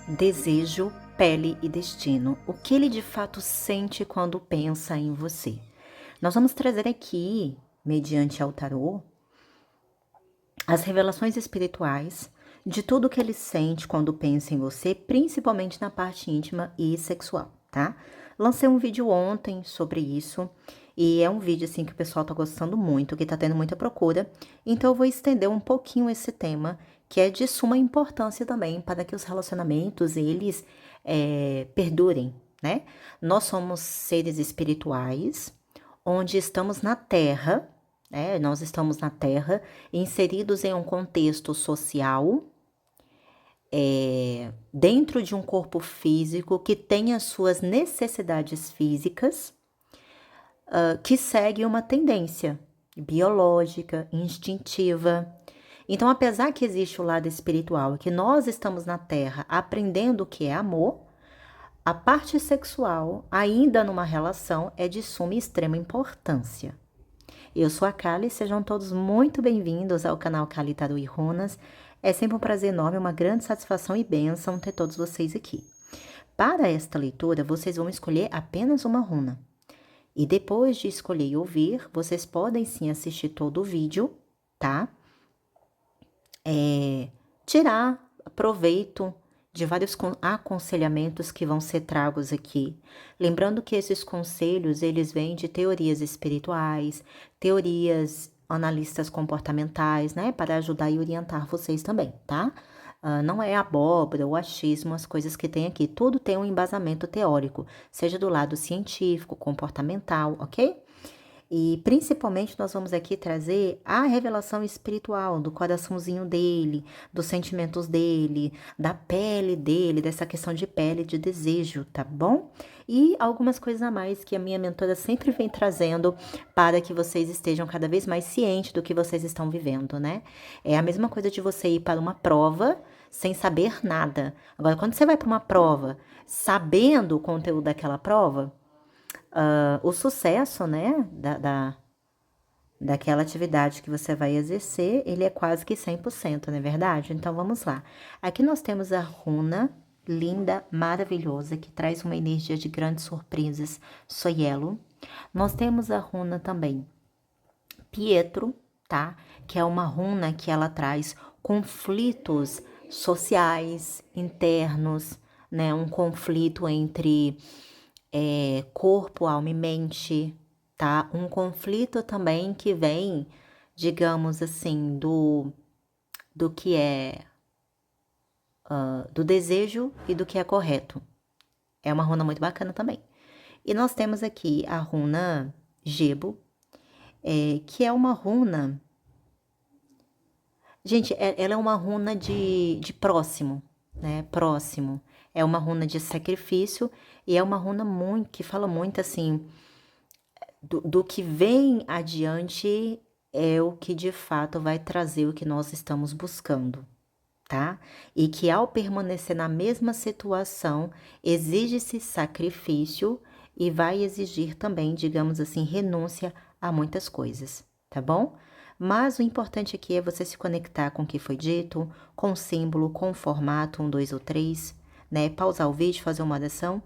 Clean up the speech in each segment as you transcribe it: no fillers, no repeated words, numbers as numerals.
Desejo, pele e destino. O que ele de fato sente quando pensa em você? Nós vamos trazer aqui, mediante ao tarô, as revelações espirituais de tudo que ele sente quando pensa em você, principalmente na parte íntima e sexual, tá? Lancei um vídeo ontem sobre isso e é um vídeo assim que o pessoal tá gostando muito, que tá tendo muita procura, então eu vou estender um pouquinho esse tema, que é de suma importância também para que os relacionamentos eles perdurem, né? Nós somos seres espirituais, onde estamos na Terra, nós estamos na Terra, inseridos em um contexto social, dentro de um corpo físico que tem as suas necessidades físicas, que segue uma tendência biológica, instintiva. Então, apesar que existe o lado espiritual, que nós estamos na Terra aprendendo o que é amor, a parte sexual, ainda numa relação, é de suma e extrema importância. Eu sou a Kali, sejam todos muito bem-vindos ao canal Kali Tarô e Runas. É sempre um prazer enorme, uma grande satisfação e bênção ter todos vocês aqui. Para esta leitura, vocês vão escolher apenas uma runa. E depois de escolher e ouvir, vocês podem sim assistir todo o vídeo, tá? Tirar proveito de vários aconselhamentos que vão ser tragos aqui. Lembrando que esses conselhos, eles vêm de teorias espirituais, teorias analistas comportamentais, né? Para ajudar e orientar vocês também, tá? Não é abóbora ou achismo as coisas que tem aqui. Tudo tem um embasamento teórico, seja do lado científico, comportamental, ok? E principalmente nós vamos aqui trazer a revelação espiritual do coraçãozinho dele, dos sentimentos dele, da pele dele, dessa questão de pele, de desejo, tá bom? E algumas coisas a mais que a minha mentora sempre vem trazendo para que vocês estejam cada vez mais cientes do que vocês estão vivendo, né? É a mesma coisa de você ir para uma prova sem saber nada. Agora, quando você vai para uma prova sabendo o conteúdo daquela prova, o sucesso, né, daquela atividade que você vai exercer, ele é quase que 100%, não é verdade? Então, vamos lá. Aqui nós temos a runa linda, maravilhosa, que traz uma energia de grandes surpresas, Soyelo. Nós temos a runa também Pietro, tá? Que é uma runa que ela traz conflitos sociais, internos, né? Um conflito entre corpo, alma e mente, tá? Um conflito também que vem, digamos assim, do que é do desejo e do que é correto. É uma runa muito bacana também. E nós temos aqui a runa Gebo, que é uma runa. Gente, ela é uma runa de próximo, né? Próximo. É uma runa de sacrifício e é uma runa muito que fala muito assim do que vem adiante é o que de fato vai trazer o que nós estamos buscando, tá? E que ao permanecer na mesma situação, exige-se sacrifício e vai exigir também, digamos assim, renúncia a muitas coisas, tá bom? Mas o importante aqui é você se conectar com o que foi dito, com o símbolo, com o formato 1, 2 ou 3, né? Pausar o vídeo, fazer uma oração,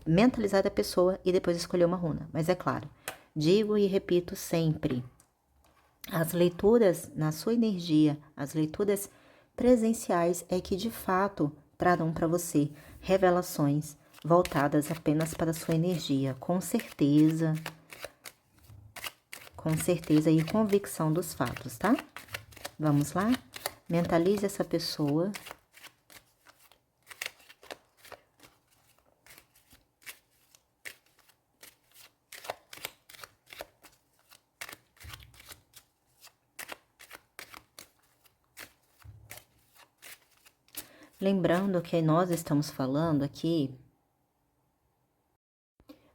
mentalizar a pessoa e depois escolher uma runa. Mas é claro, digo e repito sempre, as leituras na sua energia, as leituras presenciais é que de fato trarão para você revelações voltadas apenas para a sua energia, com certeza e convicção dos fatos, tá? Vamos lá? Mentalize essa pessoa. Lembrando que nós estamos falando aqui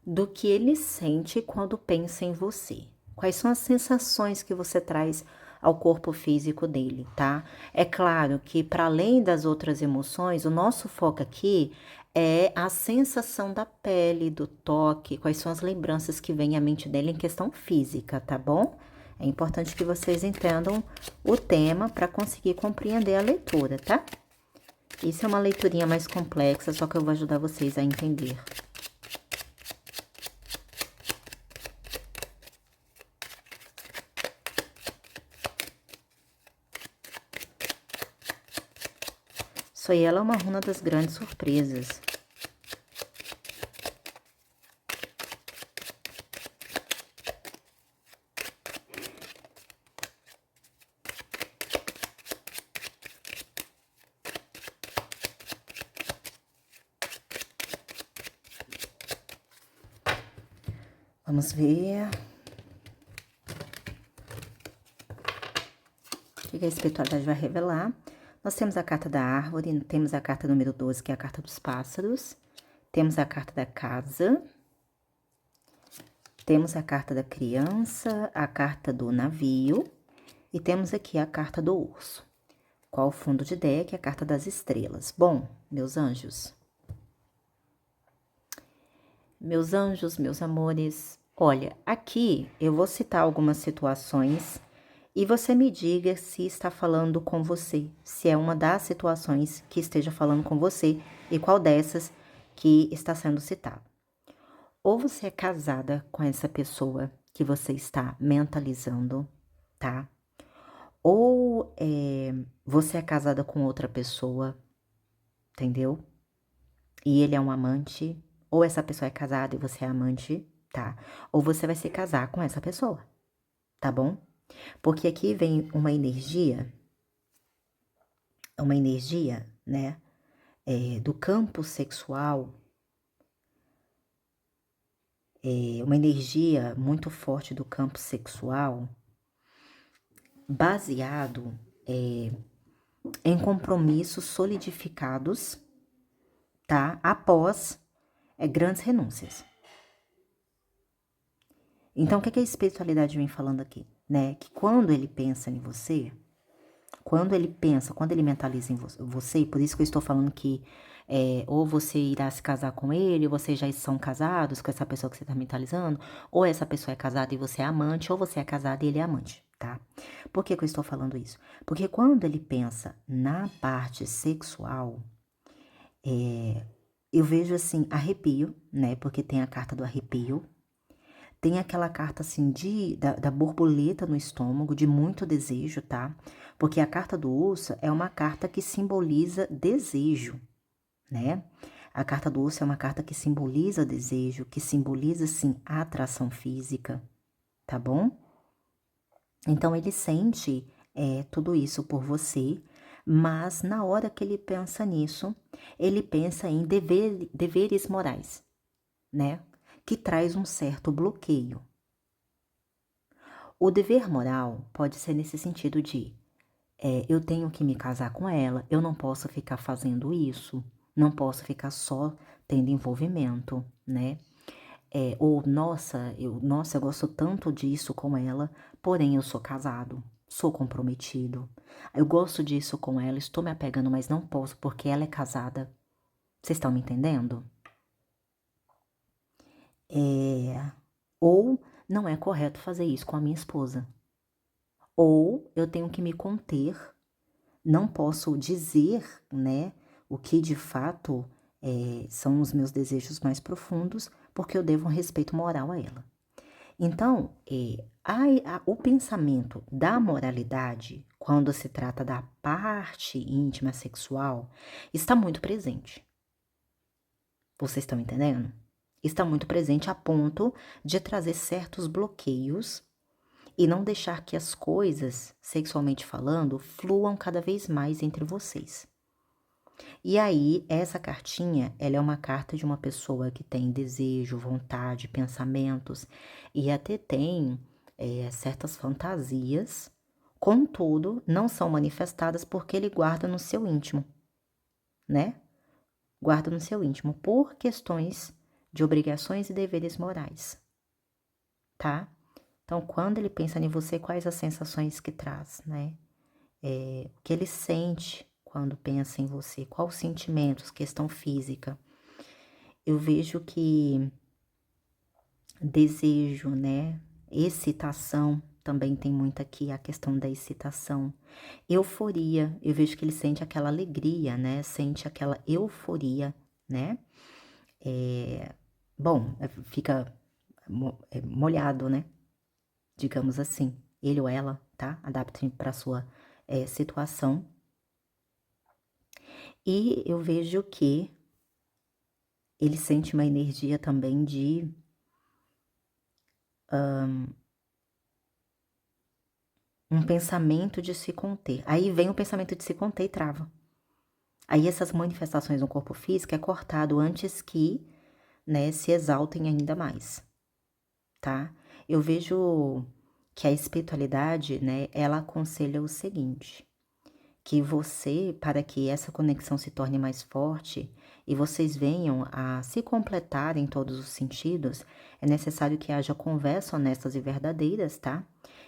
do que ele sente quando pensa em você. Quais são as sensações que você traz ao corpo físico dele, tá? É claro que para além das outras emoções, o nosso foco aqui é a sensação da pele, do toque, quais são as lembranças que vêm à mente dele em questão física, tá bom? É importante que vocês entendam o tema para conseguir compreender a leitura, tá? Isso é uma leiturinha mais complexa, só que eu vou ajudar vocês a entender. Ela é uma runa das grandes surpresas. Vamos ver. O que a espiritualidade vai revelar? Nós temos a carta da árvore, temos a carta número 12, que é a carta dos pássaros. Temos a carta da casa. Temos a carta da criança, a carta do navio. E temos aqui a carta do urso. Qual o fundo de deck? A carta das estrelas. Bom, meus anjos, meus amores, olha, aqui eu vou citar algumas situações e você me diga se está falando com você, se é uma das situações que esteja falando com você e qual dessas que está sendo citada. Ou você é casada com essa pessoa que você está mentalizando, tá? Ou você é casada com outra pessoa, entendeu? E ele é um amante, ou essa pessoa é casada e você é amante, tá? Ou você vai se casar com essa pessoa, tá bom? Porque aqui vem uma energia, né, do campo sexual, uma energia muito forte do campo sexual, baseado em compromissos solidificados, tá? Após grandes renúncias. Então, o que a espiritualidade vem falando aqui, né? Que quando ele pensa em você, quando ele mentaliza em você, por isso que eu estou falando que ou você irá se casar com ele, ou vocês já são casados com essa pessoa que você está mentalizando, ou essa pessoa é casada e você é amante, ou você é casada e ele é amante, tá? Por que eu estou falando isso? Porque quando ele pensa na parte sexual, eu vejo assim, arrepio, né? Porque tem a carta do arrepio, tem aquela carta assim da borboleta no estômago, de muito desejo, tá? Porque a carta do urso é uma carta que simboliza desejo, né? A carta do urso é uma carta que simboliza desejo, que simboliza, sim, a atração física, tá bom? Então, ele sente tudo isso por você, mas na hora que ele pensa nisso, ele pensa em deveres morais, né? Que traz um certo bloqueio. O dever moral pode ser nesse sentido de eu tenho que me casar com ela, eu não posso ficar fazendo isso, não posso ficar só tendo envolvimento, né? Ou, nossa, eu gosto tanto disso com ela, porém eu sou casado, sou comprometido. Eu gosto disso com ela, estou me apegando, mas não posso porque ela é casada. Vocês estão me entendendo? Ou não é correto fazer isso com a minha esposa. Ou eu tenho que me conter, não posso dizer, né, o que de fato são os meus desejos mais profundos, porque eu devo um respeito moral a ela. Então, o pensamento da moralidade, quando se trata da parte íntima sexual, está muito presente. Vocês estão entendendo? Está muito presente a ponto de trazer certos bloqueios e não deixar que as coisas, sexualmente falando, fluam cada vez mais entre vocês. E aí, essa cartinha, ela é uma carta de uma pessoa que tem desejo, vontade, pensamentos e até tem certas fantasias, contudo, não são manifestadas porque ele guarda no seu íntimo, né? Guarda no seu íntimo por questões de obrigações e deveres morais, tá? Então, quando ele pensa em você, quais as sensações que traz, né? O que ele sente quando pensa em você, quais os sentimentos, questão física. Eu vejo que desejo, né? Excitação, também tem muito aqui a questão da excitação. Euforia, eu vejo que ele sente aquela alegria, né? Sente aquela euforia, né? Bom, fica molhado, né? Digamos assim, ele ou ela, tá? Adaptem para sua situação. E eu vejo que ele sente uma energia também de um pensamento de se conter. Aí vem o pensamento de se conter e trava. Aí essas manifestações no corpo físico é cortado antes que, né, se exaltem ainda mais, tá? Eu vejo que a espiritualidade, né, ela aconselha o seguinte: que você, para que essa conexão se torne mais forte e vocês venham a se completar em todos os sentidos, é necessário que haja conversa honestas e verdadeiras, tá?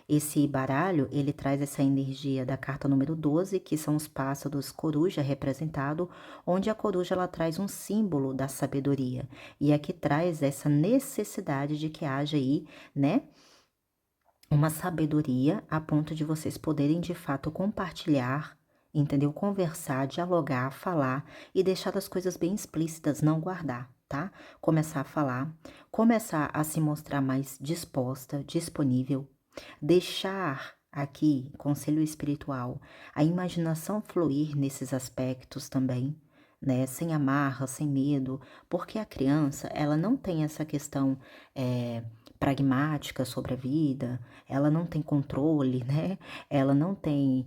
Esse baralho, ele traz essa energia da carta número 12, que são os pássaros coruja representado, onde a coruja ela traz um símbolo da sabedoria. E aqui traz essa necessidade de que haja aí, né, uma sabedoria a ponto de vocês poderem de fato compartilhar, entendeu? Conversar, dialogar, falar e deixar as coisas bem explícitas, não guardar, tá? Começar a falar, começar a se mostrar mais disposta, disponível, deixar aqui, conselho espiritual, a imaginação fluir nesses aspectos também, né? Sem amarra, sem medo, porque a criança, ela não tem essa questão pragmática sobre a vida, ela não tem controle, né? Ela não tem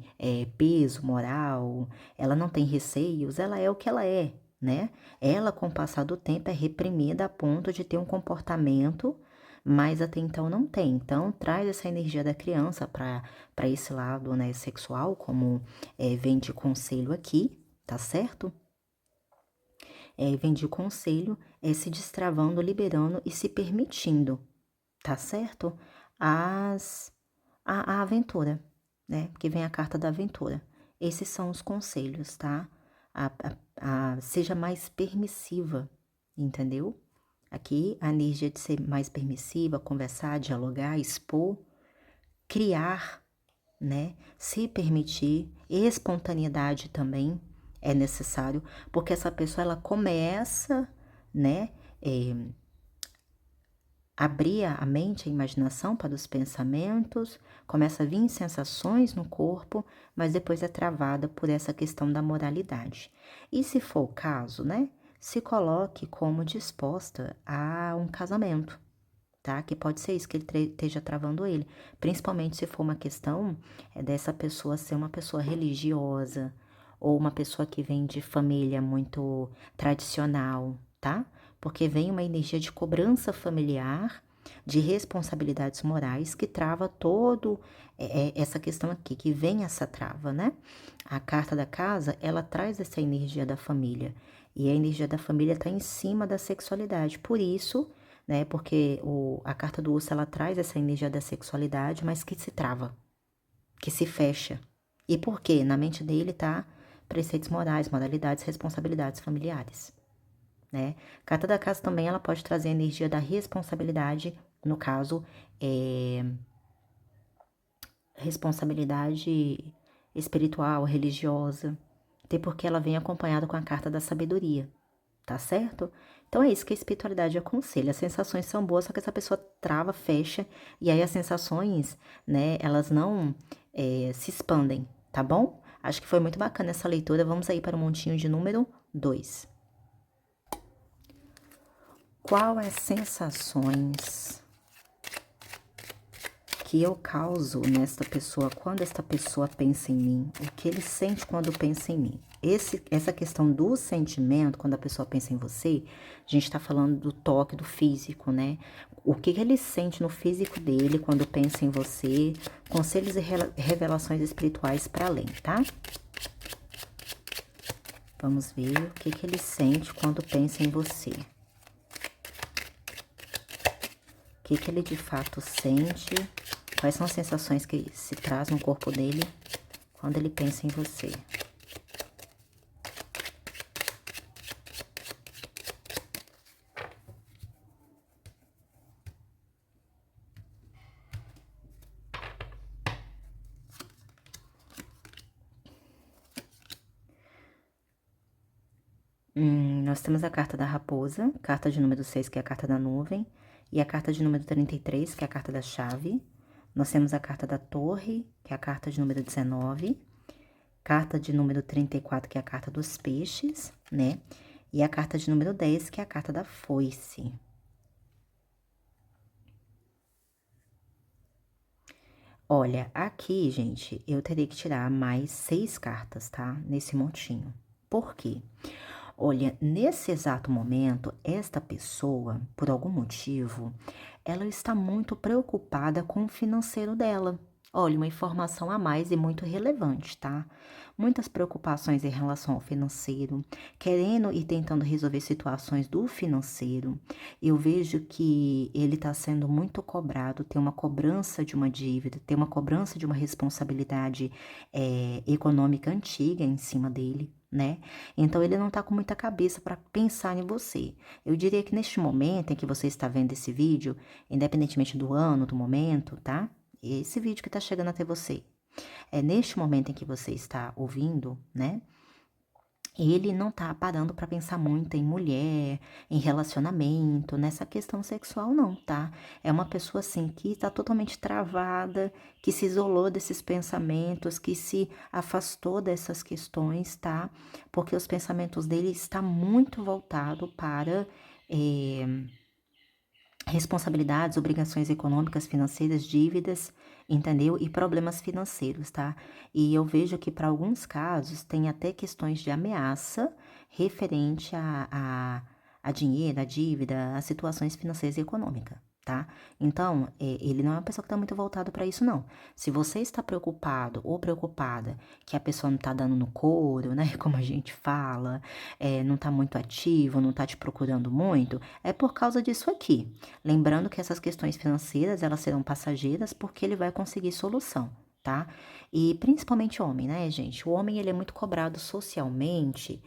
peso moral, ela não tem receios, ela é o que ela é, né? Ela, com o passar do tempo, é reprimida a ponto de ter um comportamento, mas até então não tem. Então, traz essa energia da criança para esse lado, né, sexual, como vem de conselho aqui, tá certo? Vem de conselho, se destravando, liberando e se permitindo, tá certo? A aventura, né? Porque vem a carta da aventura. Esses são os conselhos, tá? Seja mais permissiva, entendeu? Aqui a energia de ser mais permissiva, conversar, dialogar, expor, criar, né? Se permitir, espontaneidade também é necessário, porque essa pessoa ela começa, né? Abrir a mente, a imaginação para os pensamentos, começa a vir sensações no corpo, mas depois é travada por essa questão da moralidade. E se for o caso, né, se coloque como disposta a um casamento, tá? Que pode ser isso que ele esteja travando ele, principalmente se for uma questão dessa pessoa ser uma pessoa religiosa ou uma pessoa que vem de família muito tradicional, tá? Porque vem uma energia de cobrança familiar, de responsabilidades morais que trava todo essa questão aqui, que vem essa trava, né? A carta da casa, ela traz essa energia da família, e a energia da família está em cima da sexualidade, por isso, né? Porque a carta do urso, ela traz essa energia da sexualidade, mas que se trava, que se fecha. E por quê? Na mente dele tá preceitos morais, moralidades, responsabilidades familiares, né? Carta da casa também, ela pode trazer a energia da responsabilidade, no caso, responsabilidade espiritual, religiosa, até porque ela vem acompanhada com a carta da sabedoria, tá certo? Então é isso que a espiritualidade aconselha. As sensações são boas, só que essa pessoa trava, fecha, e aí as sensações, né, elas não se expandem, tá bom? Acho que foi muito bacana essa leitura. Vamos aí para o montinho de número 2. Qual as sensações que eu causo nesta pessoa quando esta pessoa pensa em mim? O que ele sente quando pensa em mim? Essa questão do sentimento, quando a pessoa pensa em você, a gente tá falando do toque, do físico, né? O que ele sente no físico dele quando pensa em você? Conselhos e revelações espirituais para além, tá? Vamos ver o que ele sente quando pensa em você. O que ele de fato sente? Quais são as sensações que se traz no corpo dele quando ele pensa em você? Nós temos a carta da raposa, carta de número 6, que é a carta da nuvem, e a carta de número 33, que é a carta da chave. Nós temos a carta da torre, que é a carta de número 19, carta de número 34, que é a carta dos peixes, né? E a carta de número 10, que é a carta da foice. Olha, aqui, gente, eu teria que tirar mais 6 cartas, tá? Nesse montinho. Por quê? Olha, nesse exato momento, esta pessoa, por algum motivo, ela está muito preocupada com o financeiro dela. Olha, uma informação a mais e muito relevante, tá? Muitas preocupações em relação ao financeiro, querendo e tentando resolver situações do financeiro. Eu vejo que ele está sendo muito cobrado, tem uma cobrança de uma dívida, tem uma cobrança de uma responsabilidade econômica antiga em cima dele, né? Então ele não tá com muita cabeça para pensar em você. Eu diria que neste momento em que você está vendo esse vídeo, independentemente do ano, do momento, tá? Esse vídeo que tá chegando até você, é neste momento em que você está ouvindo, né? Ele não tá parando para pensar muito em mulher, em relacionamento, nessa questão sexual, não, tá? É uma pessoa assim que tá totalmente travada, que se isolou desses pensamentos, que se afastou dessas questões, tá? Porque os pensamentos dele estão muito voltados para responsabilidades, obrigações econômicas, financeiras, dívidas, entendeu? E problemas financeiros, tá? E eu vejo que para alguns casos tem até questões de ameaça referente a dinheiro, a dívida, a situações financeiras e econômicas, tá? Então, ele não é uma pessoa que está muito voltado para isso, não. Se você está preocupado ou preocupada que a pessoa não está dando no couro, né? Como a gente fala, não está muito ativo, não está te procurando muito, é por causa disso aqui. Lembrando que essas questões financeiras, elas serão passageiras porque ele vai conseguir solução, tá? E principalmente o homem, né, gente? O homem, ele é muito cobrado socialmente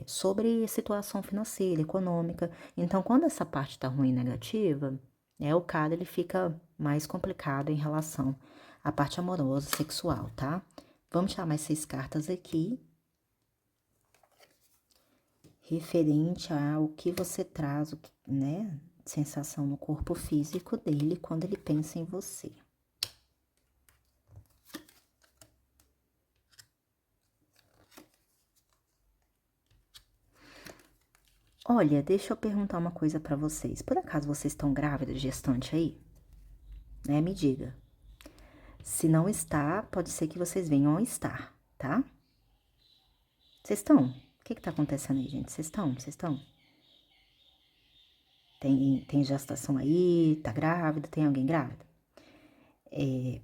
sobre situação financeira, econômica. Então, quando essa parte tá ruim e negativa, o cara, ele fica mais complicado em relação à parte amorosa, sexual, tá? Vamos tirar mais 6 cartas aqui. Referente ao que você traz, né? Sensação no corpo físico dele quando ele pensa em você. Olha, deixa eu perguntar uma coisa pra vocês. Por acaso vocês estão grávidas, gestante aí? Né? Me diga. Se não está, pode ser que vocês venham a estar, tá? Vocês estão? O que tá acontecendo aí, gente? Vocês estão? Vocês estão? Tem gestação aí? Tá grávida? Tem alguém grávida?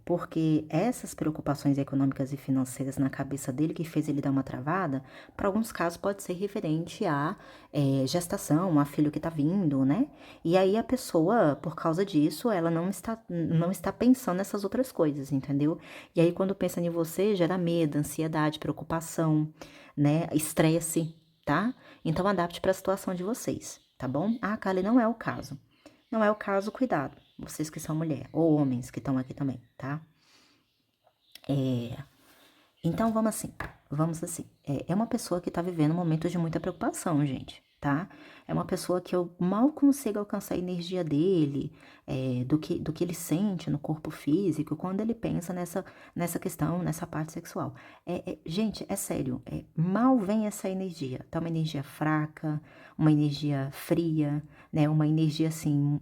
Porque essas preocupações econômicas e financeiras na cabeça dele que fez ele dar uma travada, para alguns casos pode ser referente a gestação, a filho que tá vindo, né? E aí a pessoa, por causa disso, ela não está pensando nessas outras coisas, entendeu? E aí quando pensa em você, gera medo, ansiedade, preocupação, né? Estresse, tá? Então adapte para a situação de vocês, tá bom? Ah, Kali, não é o caso. Não é o caso, cuidado. Vocês que são mulher, ou homens que estão aqui também, tá? Então vamos assim. É uma pessoa que tá vivendo momentos de muita preocupação, gente, tá? É uma pessoa que eu mal consigo alcançar a energia dele, do que ele sente no corpo físico quando ele pensa nessa questão, nessa parte sexual. Gente, é sério, mal vem essa energia. Tá uma energia fraca, uma energia fria, né? Uma energia assim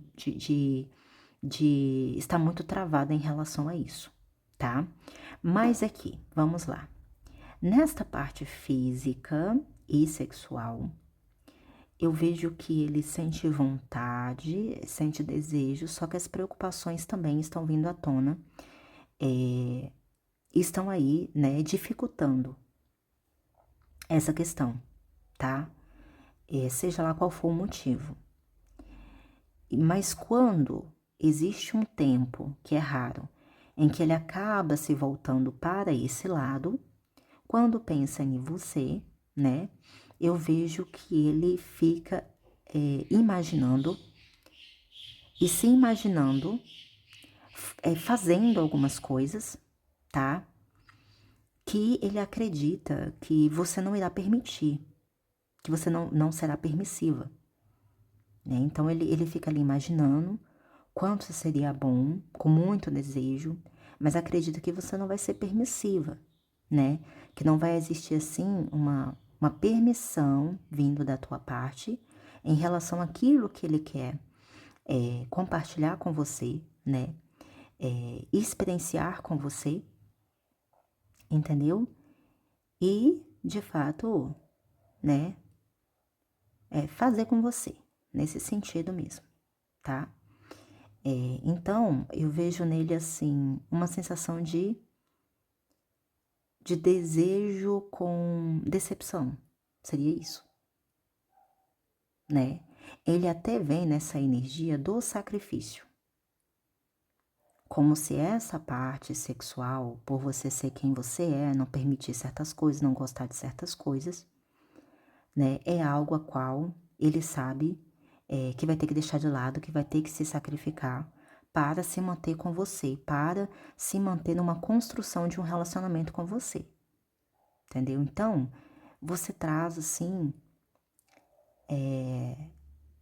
de estar muito travada em relação a isso, tá? Mas aqui, vamos lá. Nesta parte física e sexual, eu vejo que ele sente vontade, sente desejo, só que as preocupações também estão vindo à tona, estão aí, né, dificultando essa questão, tá? Seja lá qual for o motivo. Mas quando existe um tempo, que é raro, em que ele acaba se voltando para esse lado, quando pensa em você, né, eu vejo que ele fica imaginando e se imaginando fazendo algumas coisas, tá? Que ele acredita que você não irá permitir, que você não será permissiva, né? Então ele fica ali imaginando quanto seria bom, com muito desejo, mas acredita que você não vai ser permissiva, né? Que não vai existir assim uma permissão vindo da tua parte em relação àquilo que ele quer compartilhar com você, né? Experienciar com você, entendeu? E, de fato, né? Fazer com você, nesse sentido mesmo, tá? Então, eu vejo nele, assim, uma sensação de desejo com decepção, seria isso, né? Ele até vem nessa energia do sacrifício, como se essa parte sexual, por você ser quem você é, não permitir certas coisas, não gostar de certas coisas, né? É algo a qual ele sabe que vai ter que deixar de lado, que vai ter que se sacrificar para se manter com você, para se manter numa construção de um relacionamento com você, entendeu? Então, você traz, assim,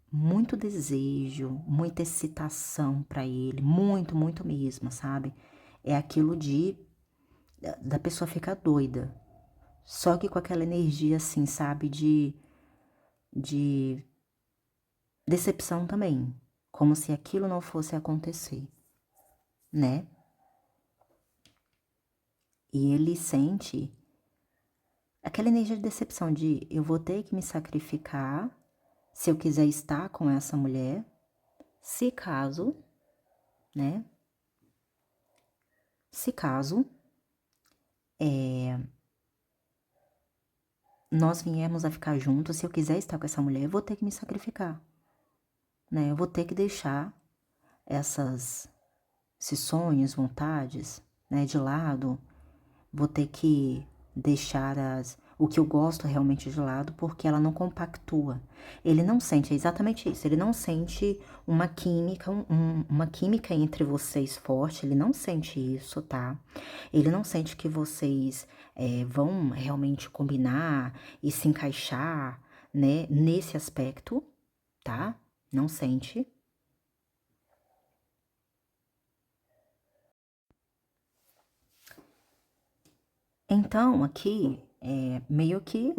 muito desejo, muita excitação para ele, muito, muito mesmo, sabe? É aquilo da pessoa ficar doida, só que com aquela energia, assim, sabe, de decepção também, como se aquilo não fosse acontecer, né? E ele sente aquela energia de decepção de eu vou ter que me sacrificar se eu quiser estar com essa mulher, se caso, né? Se caso nós viemos a ficar juntos, se eu quiser estar com essa mulher, eu vou ter que me sacrificar, né? Eu vou ter que deixar esses sonhos, vontades, né, de lado. Vou ter que deixar o que eu gosto realmente de lado, porque ela não compactua. Ele não sente, é exatamente isso, ele não sente uma química, uma química entre vocês forte, ele não sente isso, tá? Ele não sente que vocês vão realmente combinar e se encaixar, né, nesse aspecto, tá? Não sente. Então, aqui, meio que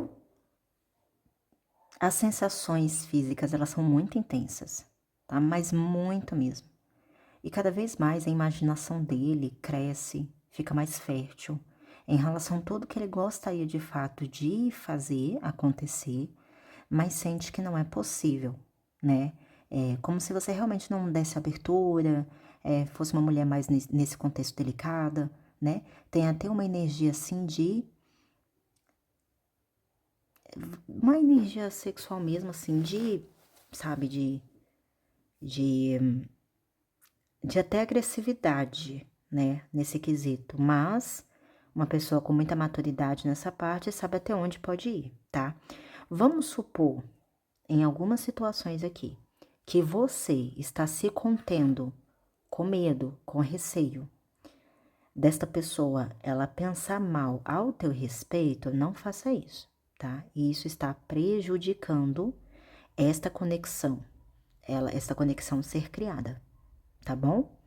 as sensações físicas, elas são muito intensas, tá? Mas muito mesmo. E cada vez mais a imaginação dele cresce, fica mais fértil em relação a tudo que ele gostaria de fato de fazer acontecer, mas sente que não é possível, né? É como se você realmente não desse abertura, fosse uma mulher mais nesse contexto delicada, né? Tem até uma energia assim uma energia sexual mesmo, assim, sabe, de, de até agressividade, né, nesse quesito. Mas uma pessoa com muita maturidade nessa parte sabe até onde pode ir, tá? Vamos supor, em algumas situações aqui, que você está se contendo com medo, com receio desta pessoa, ela pensar mal ao teu respeito, não faça isso, tá? E isso está prejudicando esta conexão, esta conexão ser criada, tá bom?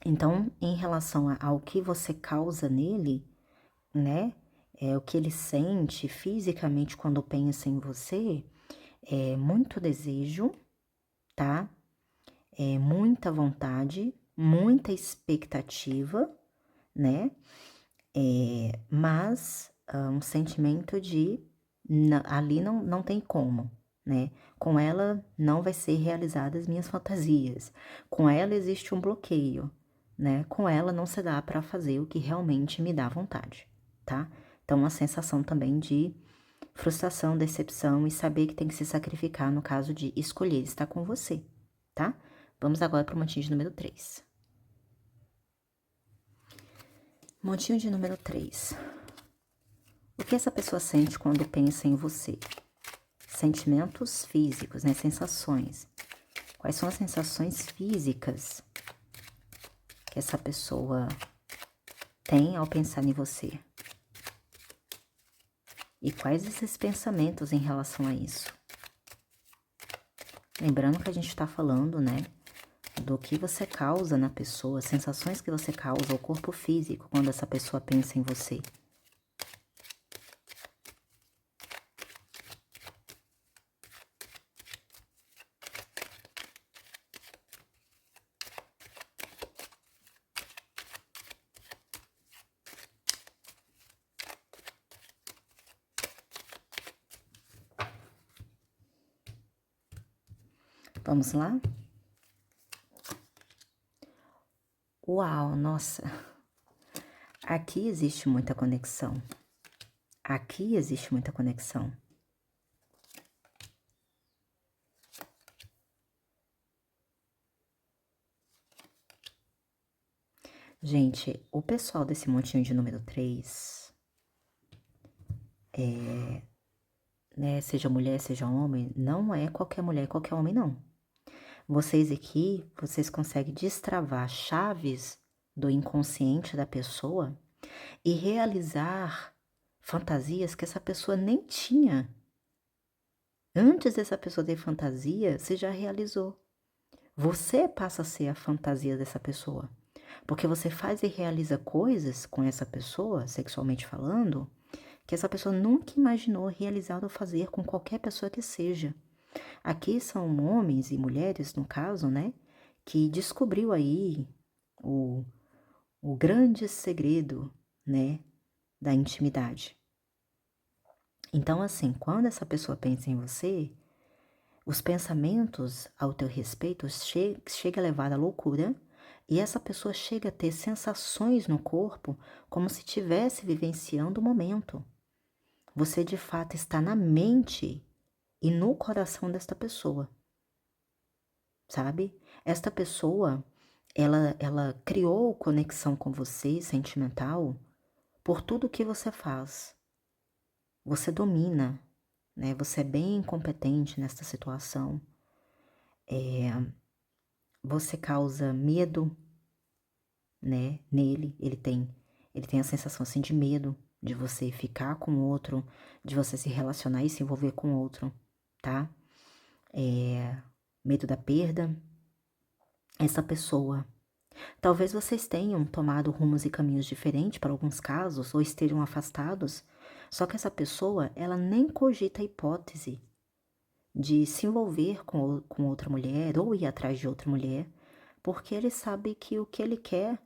Então, em relação ao que você causa nele, né? O que ele sente fisicamente quando pensa em você, é muito desejo, tá? É muita vontade, muita expectativa, né? Mas um sentimento de ali não tem como, né? Com ela não vai ser realizadas as minhas fantasias. Com ela existe um bloqueio, né? Com ela não se dá para fazer o que realmente me dá vontade, tá? Então, uma sensação também de frustração, decepção e saber que tem que se sacrificar no caso de escolher estar com você, tá? Vamos agora para o montinho de número 3. Montinho de número 3. O que essa pessoa sente quando pensa em você? Sentimentos físicos, né? Sensações. Quais são as sensações físicas que essa pessoa tem ao pensar em você? E quais esses pensamentos em relação a isso? Lembrando que a gente está falando, né, do que você causa na pessoa, sensações que você causa ao corpo físico quando essa pessoa pensa em você. Vamos lá? Uau, nossa! Aqui existe muita conexão. Aqui existe muita conexão. Gente, o pessoal desse montinho de número 3, né, seja mulher, seja homem, não é qualquer mulher e qualquer homem, não. Vocês aqui, vocês conseguem destravar chaves do inconsciente da pessoa e realizar fantasias que essa pessoa nem tinha. Antes dessa pessoa ter fantasia, você já realizou. Você passa a ser a fantasia dessa pessoa. Porque você faz e realiza coisas com essa pessoa, sexualmente falando, que essa pessoa nunca imaginou realizar ou fazer com qualquer pessoa que seja. Aqui são homens e mulheres, no caso, né, que descobriu aí o, o grande segredo, né, da intimidade. Então, assim, quando essa pessoa pensa em você, os pensamentos ao teu respeito chega a levar à loucura e essa pessoa chega a ter sensações no corpo como se estivesse vivenciando o momento. Você de fato está na mente e no coração desta pessoa, sabe? Esta pessoa, ela criou conexão com você, sentimental, por tudo que você faz. Você domina, né? Você é bem competente nesta situação. Você causa medo, né, nele. Ele tem a sensação assim de medo de você ficar com o outro, de você se relacionar e se envolver com o outro, tá? Medo da perda. Essa pessoa. Talvez vocês tenham tomado rumos e caminhos diferentes para alguns casos ou estejam afastados, só que essa pessoa, ela nem cogita a hipótese de se envolver com outra mulher ou ir atrás de outra mulher, porque ele sabe que o que ele quer,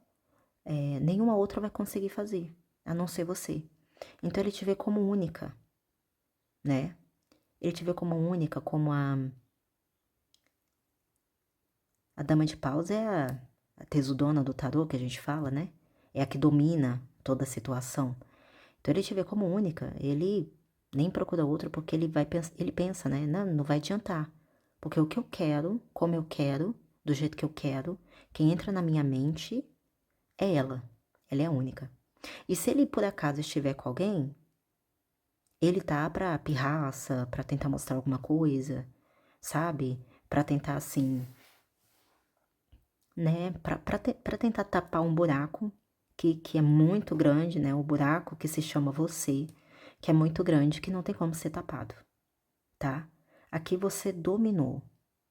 nenhuma outra vai conseguir fazer, a não ser você. Então ele te vê como única, né? Ele te vê como única, como a dama de paus é a tesudona do tarô que a gente fala, né? É a que domina toda a situação. Então ele te vê como única, ele nem procura outra porque ele pensa, né? Não vai adiantar. Porque o que eu quero, como eu quero, do jeito que eu quero, quem entra na minha mente é ela. Ela é a única. E se ele por acaso estiver com alguém, ele tá pra pirraça, pra tentar mostrar alguma coisa, sabe? Pra tentar assim, né? Pra tentar tapar um buraco que é muito grande, né? O buraco que se chama você, que é muito grande, que não tem como ser tapado, tá? Aqui você dominou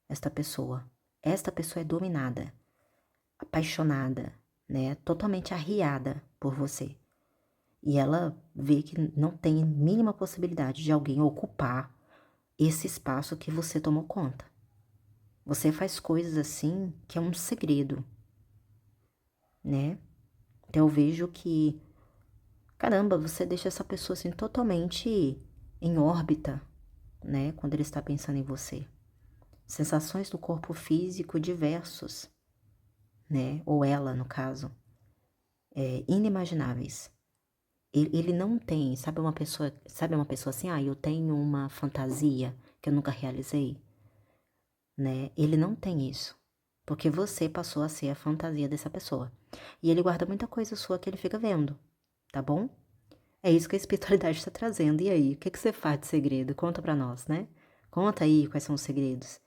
esta pessoa. Esta pessoa é dominada, apaixonada, né? Totalmente arriada por você. E ela vê que não tem mínima possibilidade de alguém ocupar esse espaço que você tomou conta. Você faz coisas assim que é um segredo, né? Então eu vejo que, caramba, você deixa essa pessoa assim totalmente em órbita, né? Quando ele está pensando em você. Sensações do corpo físico diversos, né? Ou ela, no caso, inimagináveis. Ele não tem, sabe uma pessoa assim, eu tenho uma fantasia que eu nunca realizei, né? Ele não tem isso, porque você passou a ser a fantasia dessa pessoa. E ele guarda muita coisa sua que ele fica vendo, tá bom? É isso que a espiritualidade está trazendo. E aí, o que você faz de segredo? Conta pra nós, né? Conta aí quais são os segredos.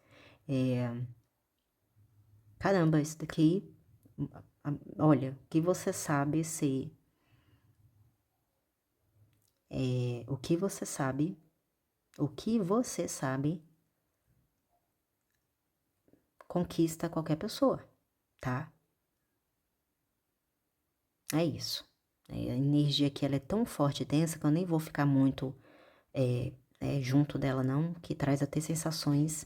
Caramba, isso daqui, olha, que você sabe ser o que você sabe, conquista qualquer pessoa, tá? É isso. A energia aqui ela é tão forte e tensa que eu nem vou ficar muito junto dela não, que traz até sensações,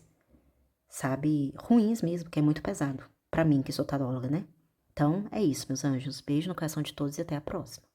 sabe, ruins mesmo, que é muito pesado. Pra mim, que sou taróloga, né? Então, é isso, meus anjos. Beijo no coração de todos e até a próxima.